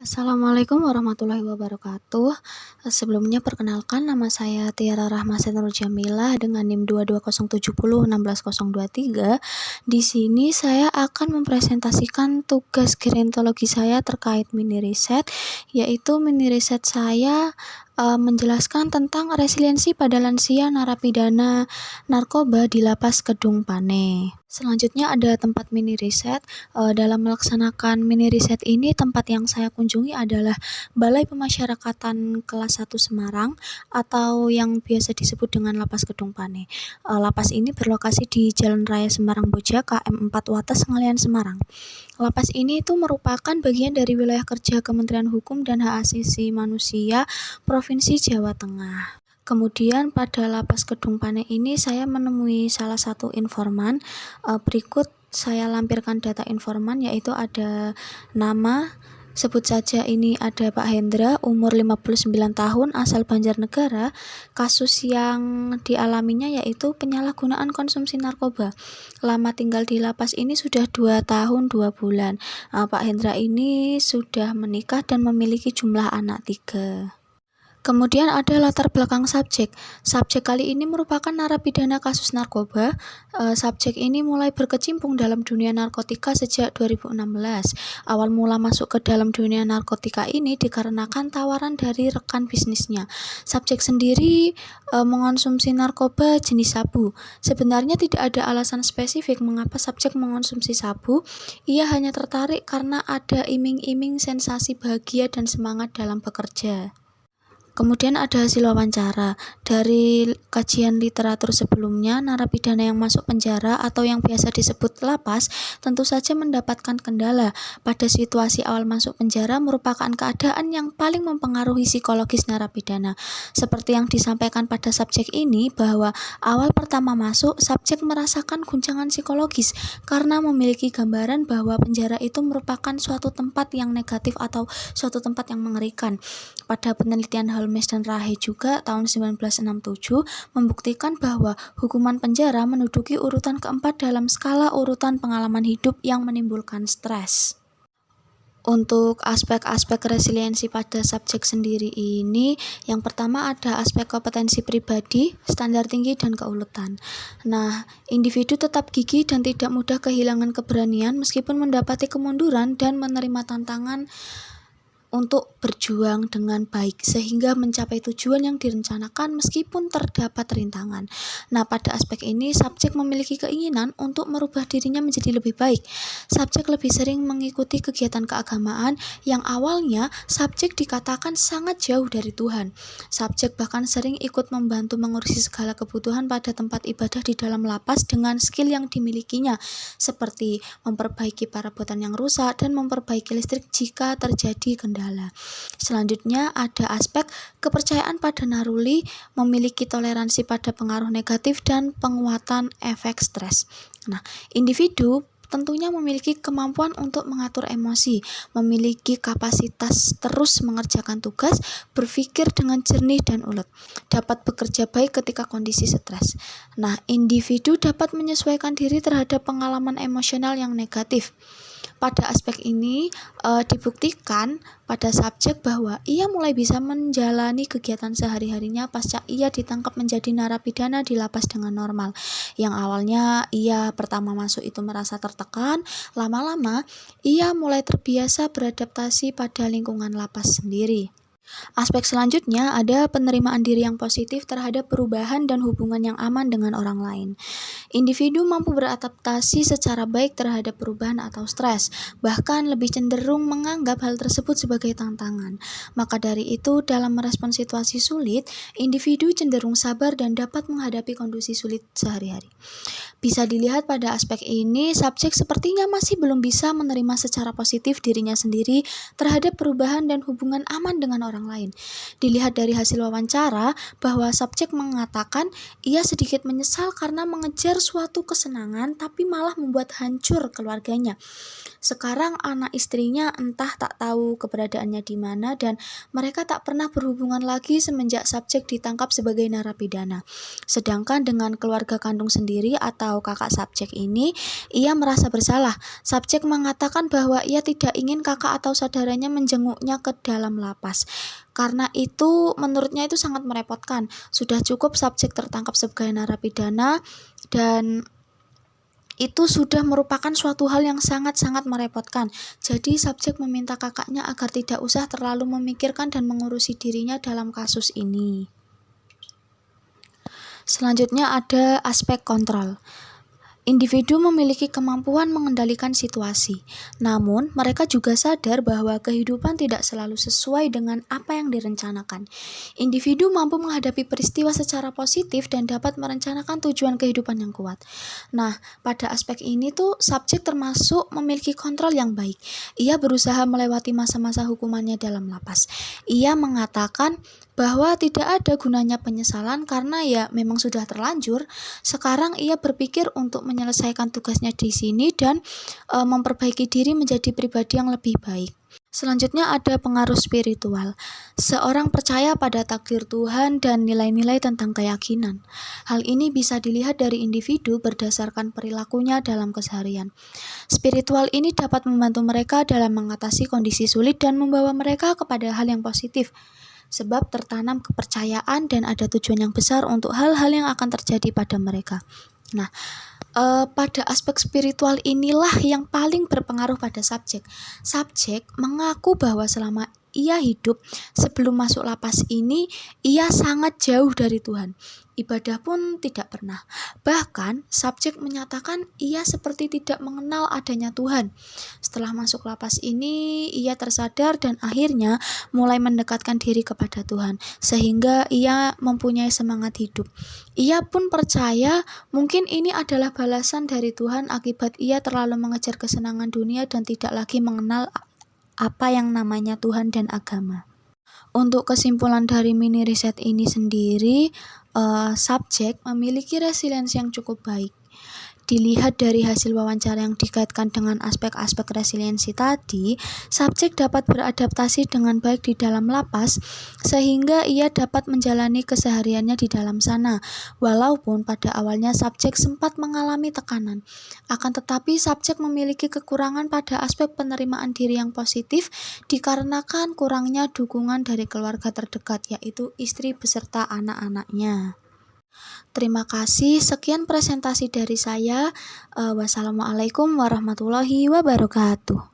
Assalamualaikum warahmatullahi wabarakatuh. Sebelumnya perkenalkan nama saya Tiara Rahmasa Nur Jamilah dengan NIM 22070160023. Di sini saya akan mempresentasikan tugas gerontologi saya terkait mini riset, yaitu mini riset saya menjelaskan tentang resiliensi pada lansia narapidana narkoba di Lapas Kedung Pane. Selanjutnya ada tempat mini riset. Dalam melaksanakan mini riset ini, tempat yang saya kunjungi adalah Balai Pemasyarakatan Kelas 1 Semarang atau yang biasa disebut dengan Lapas Kedung Pane. Lapas ini berlokasi di Jalan Raya Semarang Boja KM 4 Wates Ngalian Semarang. Lapas ini itu merupakan bagian dari wilayah kerja Kementerian Hukum dan Hak Asasi Manusia Provinsi Jawa Tengah. Kemudian pada Lapas Kedung Pane ini saya menemui salah satu informan. Berikut saya lampirkan data informan, yaitu ada nama, sebut saja ini ada Pak Hendra, umur 59 tahun, asal Banjarnegara. Kasus yang dialaminya yaitu penyalahgunaan konsumsi narkoba. Lama tinggal di lapas ini sudah 2 tahun 2 bulan. Pak Hendra ini sudah menikah dan memiliki jumlah anak 3. Kemudian ada latar belakang subjek. Subjek kali ini merupakan narapidana kasus narkoba. Subjek ini mulai berkecimpung dalam dunia narkotika sejak 2016. Awal mula masuk ke dalam dunia narkotika ini dikarenakan tawaran dari rekan bisnisnya. Subjek sendiri mengonsumsi narkoba jenis sabu. Sebenarnya tidak ada alasan spesifik mengapa subjek mengonsumsi sabu. Ia hanya tertarik karena ada iming-iming sensasi bahagia dan semangat dalam bekerja. Kemudian ada hasil wawancara. Dari kajian literatur sebelumnya, narapidana yang masuk penjara atau yang biasa disebut lapas tentu saja mendapatkan kendala. Pada situasi awal masuk penjara merupakan keadaan yang paling mempengaruhi psikologis narapidana. Seperti yang disampaikan pada subjek ini, bahwa awal pertama masuk, subjek merasakan guncangan psikologis karena memiliki gambaran bahwa penjara itu merupakan suatu tempat yang negatif atau suatu tempat yang mengerikan. Pada penelitian Holmes dan Rahe juga tahun 1967 membuktikan bahwa hukuman penjara menduduki urutan keempat dalam skala urutan pengalaman hidup yang menimbulkan stres. Untuk aspek-aspek resiliensi pada subjek sendiri ini, yang pertama ada aspek kompetensi pribadi, standar tinggi, dan keuletan. Nah, individu tetap gigih dan tidak mudah kehilangan keberanian meskipun mendapati kemunduran dan menerima tantangan untuk berjuang dengan baik sehingga mencapai tujuan yang direncanakan meskipun terdapat rintangan. Nah, pada aspek ini subjek memiliki keinginan untuk merubah dirinya menjadi lebih baik. Subjek lebih sering mengikuti kegiatan keagamaan yang awalnya subjek dikatakan sangat jauh dari Tuhan. Subjek bahkan sering ikut membantu mengurusi segala kebutuhan pada tempat ibadah di dalam lapas dengan skill yang dimilikinya, seperti memperbaiki perabotan yang rusak dan memperbaiki listrik jika terjadi kendala. Selanjutnya ada aspek kepercayaan pada naruli, memiliki toleransi pada pengaruh negatif dan penguatan efek stres. Nah, individu tentunya memiliki kemampuan untuk mengatur emosi, memiliki kapasitas terus mengerjakan tugas, berpikir dengan jernih dan ulet, dapat bekerja baik ketika kondisi stres. Nah, individu dapat menyesuaikan diri terhadap pengalaman emosional yang negatif. Pada aspek ini dibuktikan pada subjek bahwa ia mulai bisa menjalani kegiatan sehari-harinya pasca ia ditangkap menjadi narapidana di lapas dengan normal. Yang awalnya ia pertama masuk itu merasa tertekan, lama-lama ia mulai terbiasa beradaptasi pada lingkungan lapas sendiri. Aspek selanjutnya ada penerimaan diri yang positif terhadap perubahan dan hubungan yang aman dengan orang lain. Individu mampu beradaptasi secara baik terhadap perubahan atau stres, bahkan lebih cenderung menganggap hal tersebut sebagai tantangan. Maka dari itu, dalam merespon situasi sulit, individu cenderung sabar dan dapat menghadapi kondisi sulit sehari-hari. Bisa dilihat pada aspek ini, subjek sepertinya masih belum bisa menerima secara positif dirinya sendiri terhadap perubahan dan hubungan aman dengan orang orang lain. Dilihat dari hasil wawancara bahwa subjek mengatakan ia sedikit menyesal karena mengejar suatu kesenangan tapi malah membuat hancur keluarganya. Sekarang anak istrinya entah tak tahu keberadaannya di mana dan mereka tak pernah berhubungan lagi semenjak subjek ditangkap sebagai narapidana. Sedangkan dengan keluarga kandung sendiri atau kakak subjek ini, ia merasa bersalah. Subjek mengatakan bahwa ia tidak ingin kakak atau saudaranya menjenguknya ke dalam lapas. Karena itu menurutnya itu sangat merepotkan. Sudah cukup subjek tertangkap sebagai narapidana dan itu sudah merupakan suatu hal yang sangat-sangat merepotkan. Jadi subjek meminta kakaknya agar tidak usah terlalu memikirkan dan mengurusi dirinya dalam kasus ini. Selanjutnya ada aspek kontrol. Individu memiliki kemampuan mengendalikan situasi, namun mereka juga sadar bahwa kehidupan tidak selalu sesuai dengan apa yang direncanakan. Individu mampu menghadapi peristiwa secara positif dan dapat merencanakan tujuan kehidupan yang kuat. Nah, pada aspek ini tuh subjek termasuk memiliki kontrol yang baik. Ia berusaha melewati masa-masa hukumannya dalam lapas. Ia mengatakan bahwa tidak ada gunanya penyesalan karena ya memang sudah terlanjur. Sekarang ia berpikir untuk menyelesaikan tugasnya di sini dan memperbaiki diri menjadi pribadi yang lebih baik. Selanjutnya ada pengaruh spiritual. Seorang percaya pada takdir Tuhan dan nilai-nilai tentang keyakinan. Hal ini bisa dilihat dari individu berdasarkan perilakunya dalam keseharian. Spiritual ini dapat membantu mereka dalam mengatasi kondisi sulit dan membawa mereka kepada hal yang positif. Sebab tertanam kepercayaan dan ada tujuan yang besar untuk hal-hal yang akan terjadi pada mereka. Nah, pada aspek spiritual inilah yang paling berpengaruh pada subjek. Subjek mengaku bahwa selama ia hidup sebelum masuk lapas ini, ia sangat jauh dari Tuhan. Ibadah pun tidak pernah. Bahkan, subjek menyatakan ia seperti tidak mengenal adanya Tuhan. Setelah masuk lapas ini, ia tersadar dan akhirnya mulai mendekatkan diri kepada Tuhan, sehingga ia mempunyai semangat hidup. Ia pun percaya mungkin ini adalah balasan dari Tuhan akibat ia terlalu mengejar kesenangan dunia dan tidak lagi mengenal apa yang namanya Tuhan dan agama. Untuk kesimpulan dari mini riset ini sendiri, subjek memiliki resiliensi yang cukup baik. Dilihat dari hasil wawancara yang dikaitkan dengan aspek-aspek resiliensi tadi, subjek dapat beradaptasi dengan baik di dalam lapas, sehingga ia dapat menjalani kesehariannya di dalam sana. Walaupun pada awalnya subjek sempat mengalami tekanan, akan tetapi subjek memiliki kekurangan pada aspek penerimaan diri yang positif dikarenakan kurangnya dukungan dari keluarga terdekat, yaitu istri beserta anak-anaknya. Terima kasih, sekian presentasi dari saya. Wassalamualaikum warahmatullahi wabarakatuh.